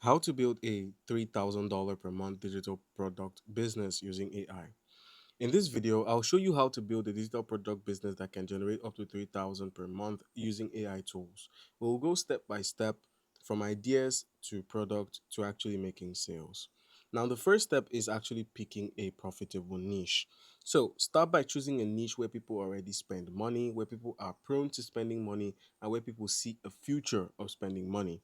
How to build a $3,000 per month digital product business using AI. In this video, I'll show you how to build a digital product business that can generate up to 3,000 per month using AI tools. We'll go step by step from ideas to product to actually making sales. Now, the first step is actually picking a profitable niche. So, start by choosing a niche where people already spend money, where people are prone to spending money, and where people see a future of spending money.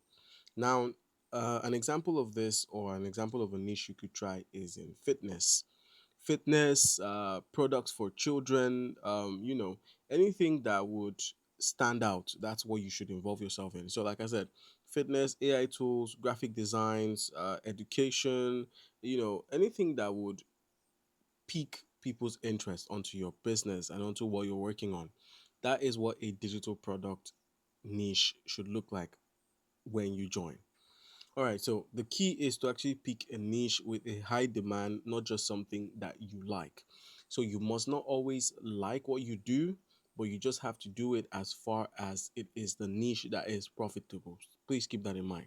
Now, an example of this or an example of a niche you could try is in fitness. Fitness, products for children, anything that would stand out. That's what you should involve yourself in. So, like I said, fitness, AI tools, graphic designs, education, anything that would pique people's interest onto your business and onto what you're working on. That is what a digital product niche should look like when you join. All right, so the key is to actually pick a niche with a high demand, not just something that you like. So you must not always like what you do, but you just have to do it as far as it is the niche that is profitable. Please keep that in mind.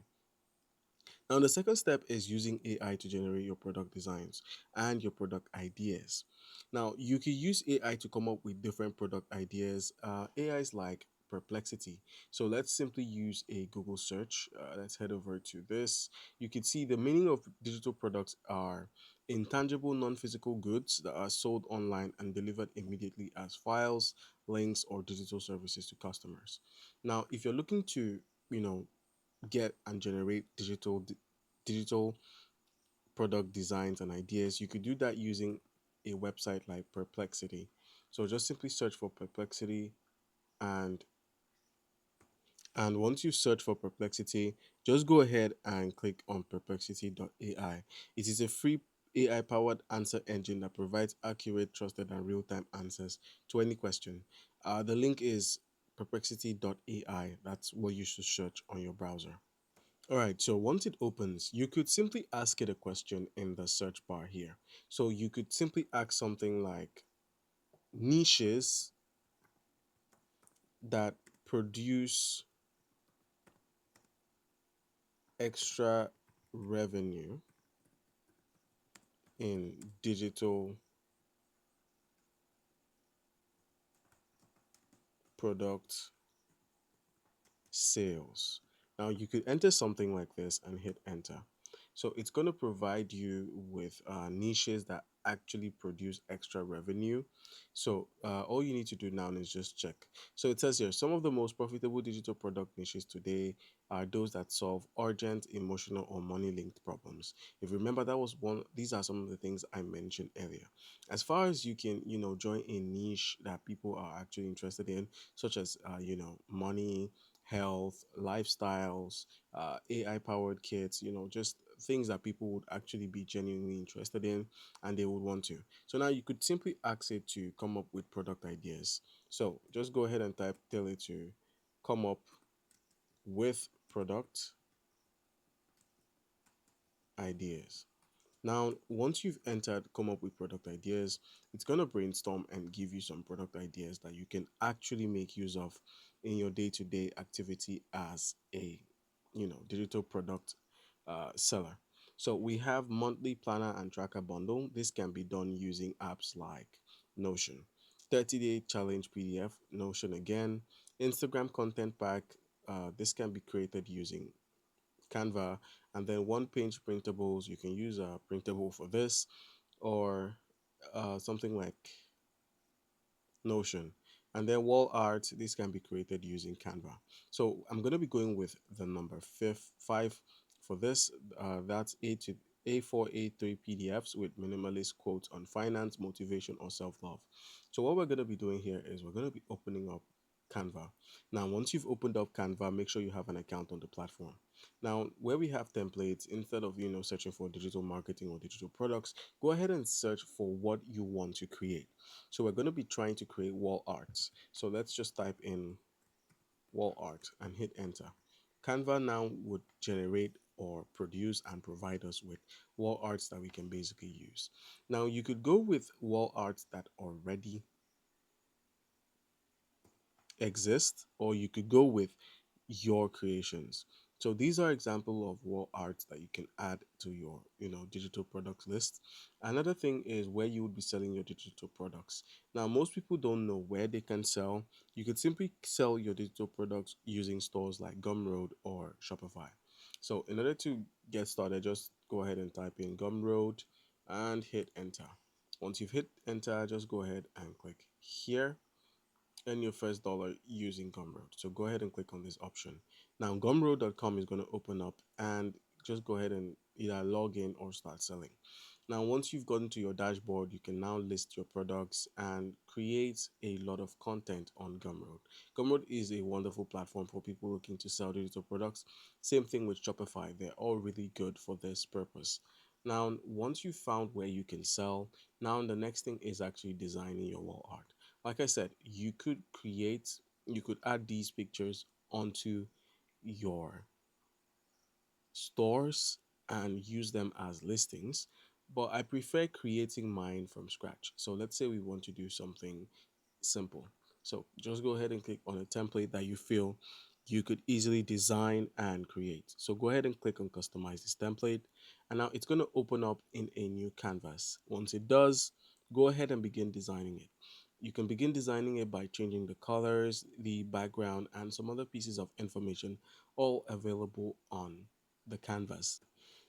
Now, the second step is using AI to generate your product designs and your product ideas. Now, you can use AI to come up with different product ideas. AI is like Perplexity. So let's simply use a Google search. Let's head over to this. You can see the meaning of digital products are intangible, non physical goods that are sold online and delivered immediately as files, links, or digital services to customers. Now, if you're looking to, you know, get and generate digital product designs and ideas, you could do that using a website like Perplexity. So just simply search for Perplexity, and once you search for Perplexity, just go ahead and click on perplexity.ai. It is a free AI powered answer engine that provides accurate, trusted, and real time answers to any question. The link is perplexity.ai. That's what you should search on your browser. All right, so once it opens, you could simply ask it a question in the search bar here. So you could simply ask something like niches that produce extra revenue in digital product sales. Now you could enter something like this and hit enter. So it's going to provide you with niches that actually produce extra revenue. So all you need to do now is just check. So it says here some of the most profitable digital product niches today are those that solve urgent, emotional, or money linked problems. If you remember, that was one, these are some of the things I mentioned earlier. As far as you can, join a niche that people are actually interested in, such as, money, health, lifestyles, AI powered kits, just things that people would actually be genuinely interested in and they would want to. So now you could simply ask it to come up with product ideas. So just go ahead and tell it to come up with product ideas. Now, once you've entered come up with product ideas, it's going to brainstorm and give you some product ideas that you can actually make use of in your day-to-day activity as a, digital product seller. So we have monthly planner and tracker bundle. This can be done using apps like Notion. 30-day challenge PDF, Notion again. Instagram content pack. This can be created using Canva, and then one page printables. You can use a printable for this, or something like Notion. And then wall art, this can be created using Canva. So I'm going to be going with the number five for this. That's A4, A3 PDFs with minimalist quotes on finance, motivation, or self-love. So what we're going to be doing here is we're going to be opening up Canva. Now, once you've opened up Canva, make sure you have an account on the platform. Now, where we have templates, instead of searching for digital marketing or digital products, go ahead and search for what you want to create. So we're going to be trying to create wall arts. So let's just type in wall art and hit enter. Canva now would generate or produce and provide us with wall arts that we can basically use. Now you could go with wall arts that already exist, or you could go with your creations. So these are example of wall art that you can add to your, digital products list. Another thing is where you would be selling your digital products. Now, most people don't know where they can sell. You could simply sell your digital products using stores like Gumroad or Shopify. So in order to get started, just go ahead and type in Gumroad and hit enter. Once you've hit enter, just go ahead and click here, earn your first dollar using Gumroad. So go ahead and click on this option. Now, gumroad.com is going to open up, and just go ahead and either log in or start selling. Now, once you've gotten to your dashboard, you can now list your products and create a lot of content on Gumroad. Gumroad is a wonderful platform for people looking to sell digital products. Same thing with Shopify, they're all really good for this purpose. Now, once you've found where you can sell, now the next thing is actually designing your wall art. Like I said, you could add these pictures onto your stores and use them as listings, but I prefer creating mine from scratch. So let's say we want to do something simple. So just go ahead and click on a template that you feel you could easily design and create. So go ahead and click on customize this template. And now it's going to open up in a new canvas. Once it does, go ahead and begin designing it. You can begin designing it by changing the colors, the background, and some other pieces of information, all available on the canvas.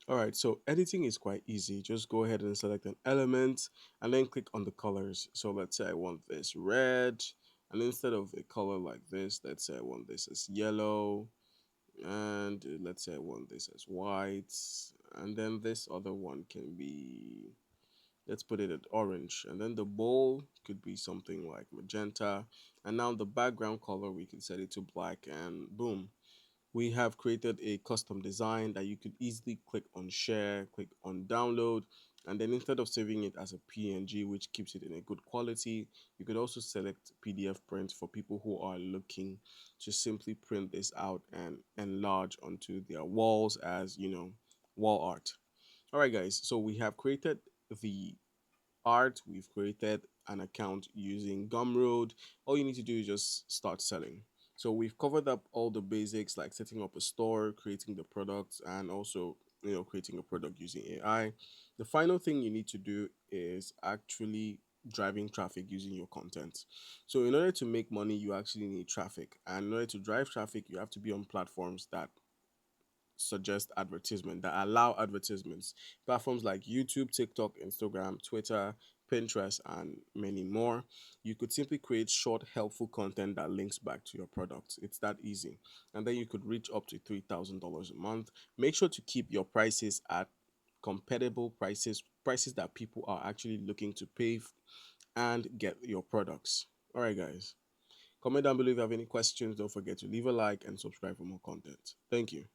All right, so editing is quite easy. Just go ahead and select an element and then click on the colors. So let's say I want this red, and instead of a color like this, let's say I want this as yellow, and let's say I want this as white, and then this other one can be, let's put it at orange, and then the bowl could be something like magenta, and now the background color we can set it to black, and boom, we have created a custom design that you could easily click on share, click on download, and then instead of saving it as a PNG, which keeps it in a good quality, you could also select PDF print for people who are looking to simply print this out and enlarge onto their walls as, wall art. All right, guys, so we have created the art, we've created an account using Gumroad. All you need to do is just start selling. So we've covered up all the basics like setting up a store, creating the products, and also creating a product using AI. The final thing you need to do is actually driving traffic using your content. So in order to make money, you actually need traffic, and in order to drive traffic, you have to be on platforms that suggest advertisement, that allow advertisements. Platforms like YouTube, TikTok, Instagram, Twitter, Pinterest, and many more. You could simply create short, helpful content that links back to your product. It's that easy. And then you could reach up to $3,000 a month. Make sure to keep your prices at compatible prices, prices that people are actually looking to pay and get your products. All right, guys. Comment down below if you have any questions. Don't forget to leave a like and subscribe for more content. Thank you.